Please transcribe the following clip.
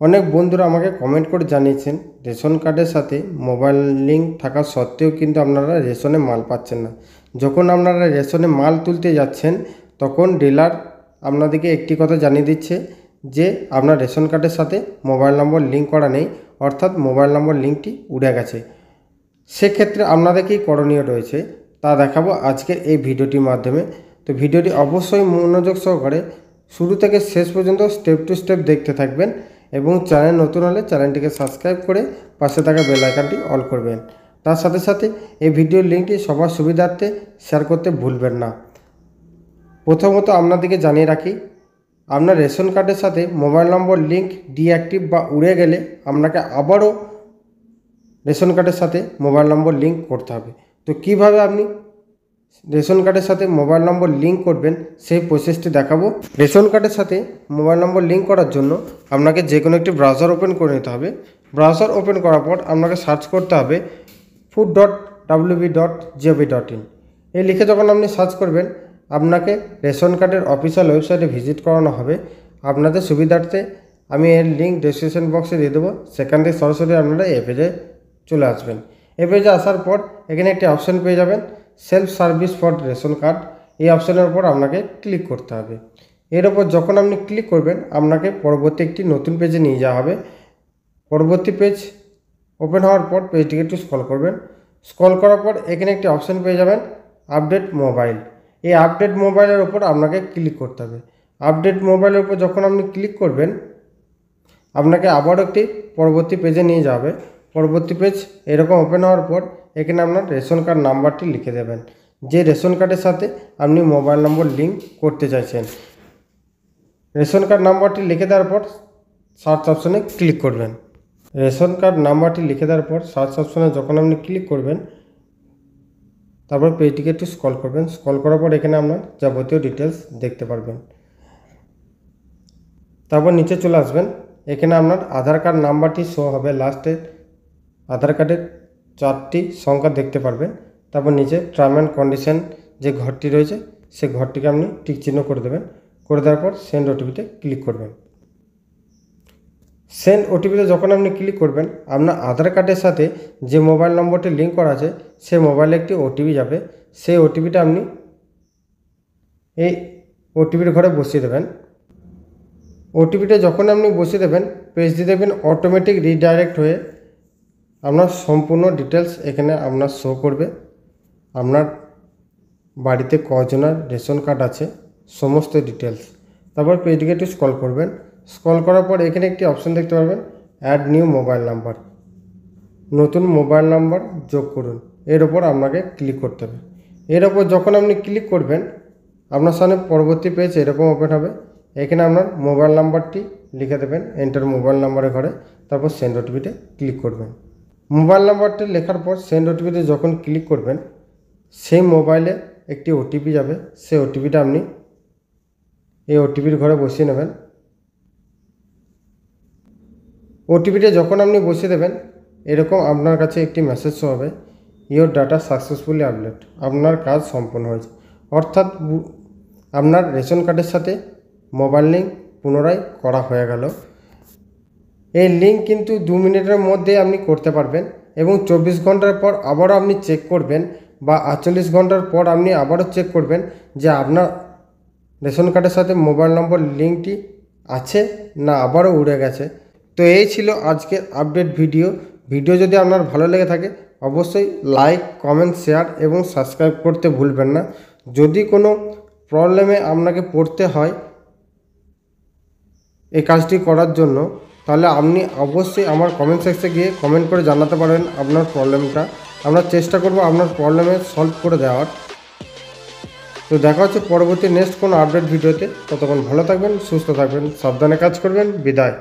অনেক বন্ধুরা আমাকে কমেন্ট করে জানিয়েছেন রেশন কার্ডের সাথে মোবাইল লিঙ্ক থাকা সত্ত্বেও কিন্তু আপনারা রেশনে মাল পাচ্ছেন না। যখন আপনারা রেশনে মাল তুলতে যাচ্ছেন তখন ডিলার আপনাদেরকে একটি কথা জানিয়ে দিচ্ছে যে আপনার রেশন কার্ডের সাথে মোবাইল নম্বর লিঙ্ক করা নেই, অর্থাৎ মোবাইল নম্বর লিঙ্কটি উড়ে গেছে। সেক্ষেত্রে আপনাদের কী করণীয় রয়েছে তা দেখাবো আজকের এই ভিডিওটির মাধ্যমে। তো ভিডিওটি অবশ্যই মনোযোগ সহকারে শুরু থেকে শেষ পর্যন্ত স্টেপ টু স্টেপ দেখতে থাকবেন এবং চ্যানেল নতুন হলে চ্যানেলটিকে সাবস্ক্রাইব করে পাশে থাকা বেল আইকনটি অন করবেন। তার সাথে সাথে এই ভিডিওর লিঙ্কটি সবার সুবিধার্থে শেয়ার করতে ভুলবেন না। প্রথমত আপনাদেরকে জানিয়ে রাখি, আপনার রেশন কার্ডের সাথে মোবাইল নম্বর লিঙ্ক ডিঅ্যাক্টিভ বা উড়ে গেলে আপনাকে আবারও রেশন কার্ডের সাথে মোবাইল নম্বর লিঙ্ক করতে হবে। তো কিভাবে আপনি রেশন কার্ডের সাথে মোবাইল নম্বর লিঙ্ক করবেন সেই প্রসেসটি দেখাবো। রেশন কার্ডের সাথে মোবাইল নম্বর লিঙ্ক করার জন্য আপনাকে যে কোনো একটি ব্রাউজার ওপেন করে নিতে হবে। ব্রাউজার ওপেন করার পর আপনাকে সার্চ করতে হবে food.wb.gov.in। এই লিখে যখন আপনি সার্চ করবেন আপনাকে রেশন কার্ডের অফিসিয়াল ওয়েবসাইটে ভিজিট করানো হবে। আপনাদের সুবিধার্থে আমি এর লিঙ্ক ডেসক্রিপশন বক্সে দিয়ে দেবো, সেখান থেকে সরাসরি আপনারা এই পেজে চলে আসবেন। এই পেজে আসার পর এখানে একটি অপশন পেয়ে যাবেন self service for ration card. এই অপশানের উপর আপনাকে ক্লিক করতে হবে। এর ওপর যখন আপনি ক্লিক করবেন আপনাকে পরবর্তী একটি নতুন পেজে নিয়ে যাওয়া হবে। পরবর্তী পেজ ওপেন হওয়ার পর পেজটিকে একটু স্ক্রল করবেন। স্ক্রল করার পর এখানে একটি অপশান পেয়ে যাবেন আপডেট মোবাইল। এই আপডেট মোবাইলের ওপর আপনাকে ক্লিক করতে হবে। আপডেট মোবাইলের উপর যখন আপনি ক্লিক করবেন আপনাকে আবারও একটি পরবর্তী পেজে নিয়ে যাবে। পরবর্তী পেজ এরকম ওপেন হওয়ার পর এখানে আপনার রেশন কার্ড নাম্বারটি লিখে দেবেন, যে রেশন কার্ডের সাথে আপনি মোবাইল নম্বর লিঙ্ক করতে চাইছেন। রেশন কার্ড নাম্বারটি লিখে দেওয়ার পর সার্চ অপশনে ক্লিক করবেন। রেশন কার্ড নাম্বারটি লিখে দেওয়ার পর সার্চ অপশনে যখন আপনি ক্লিক করবেন তারপর পেজটিকে একটু স্ক্রল করবেন। স্ক্রল করার পর এখানে আপনার যাবতীয় ডিটেলস দেখতে পারবেন। তারপর নিচে চলে আসবেন। এখানে আপনার আধার কার্ড নাম্বারটি শো হবে, লাস্টে আধার কার্ডের 4টি সংখ্যা দেখতে পারবেন। তারপর নিচে টার্ম অ্যান্ড কন্ডিশন যে ঘরটি রয়েছে সেই ঘরটিকে আপনি টিক চিহ্ন করে দেবেন। করে দেওয়ার পর সেন্ড ওটিপিতে ক্লিক করবেন। সেন্ড ওটিপিতে যখন আপনি ক্লিক করবেন আপনার আধার কার্ডের সাথে যে মোবাইল নম্বরটি লিঙ্ক করা আছে সেই মোবাইলে একটি ওটিপি যাবে। সেই ওটিপিটা আপনি এই ওটিপির ঘরে বসিয়ে দেবেন। ওটিপিটা যখন আপনি বসিয়ে দেবেন পেজটি দেখবেন অটোমেটিক রিডাইরেক্ট হয়ে আপনার সম্পূর্ণ ডিটেলস এখানে আপনার শো করবে। আপনার বাড়িতে কজনের রেশন কার্ড আছে সমস্ত ডিটেলস। তারপর পেজটিকে একটু স্ক্রল করবেন। স্ক্রল করার পর এখানে একটি অপশান দেখতে পারবেন অ্যাড নিউ মোবাইল নাম্বার, নতুন মোবাইল নাম্বার যোগ করুন। এর ওপর আপনাকে ক্লিক করতে হবে। এর ওপর যখন আপনি ক্লিক করবেন আপনার সামনে পরবর্তী পেজ এরকম ওপেন হবে। এখানে আপনার মোবাইল নাম্বারটি লিখে দেবেন এন্টার মোবাইল নাম্বারের ঘরে। তারপর সেন্ড ওটিপিতে ক্লিক করবেন। মোবাইল নাম্বারটি লেখার পর সেন্ড ওটিপিতে যখন ক্লিক করবেন সেই মোবাইলে একটি ওটিপি যাবে। সেই ওটিপিটা আপনি এই ওটিপির ঘরে বসিয়ে নেবেন। ওটিপিটা যখন আপনি বসিয়ে দেবেন এরকম আপনার কাছে একটি মেসেজ শো হবে ইওর ডাটা সাকসেসফুলি আপডেট, আপনার কাজ সম্পন্ন হয়েছে। অর্থাৎ আপনার রেশন কার্ডের সাথে মোবাইল লিঙ্ক পুনরায় করা হয়ে গেল। এই লিঙ্ক কিন্তু 2 মিনিটের মধ্যে আপনি করতে পারবেন এবং 24 ঘন্টার পর আবারও আপনি চেক করবেন বা 48 ঘন্টার পর আপনি আবারও চেক করবেন যে আপনার রেশন কার্ডের সাথে মোবাইল নম্বর লিঙ্কটি আছে না আবারও উড়ে গেছে। তো এই ছিল আজকের আপডেট ভিডিও যদি আপনার ভালো লেগে থাকে অবশ্যই লাইক, কমেন্ট, শেয়ার এবং সাবস্ক্রাইব করতে ভুলবেন না। যদি কোনো প্রবলেমে আপনাকে পড়তে হয় এই কাজটি করার জন্য তাহলে আপনি অবশ্যই আমার কমেন্ট সেকশনে গিয়ে কমেন্ট করে জানাতে পারেন আপনার প্রবলেমটা। আমরা চেষ্টা করব আপনার প্রবলেমে সলভ করে দেওয়ার। তো দেখা হচ্ছে পরবর্তী নেক্সট কোনো আপডেট ভিডিওতে। ততক্ষণ ভালো থাকবেন, সুস্থ থাকবেন, সাবধানে কাজ করবেন। বিদায়।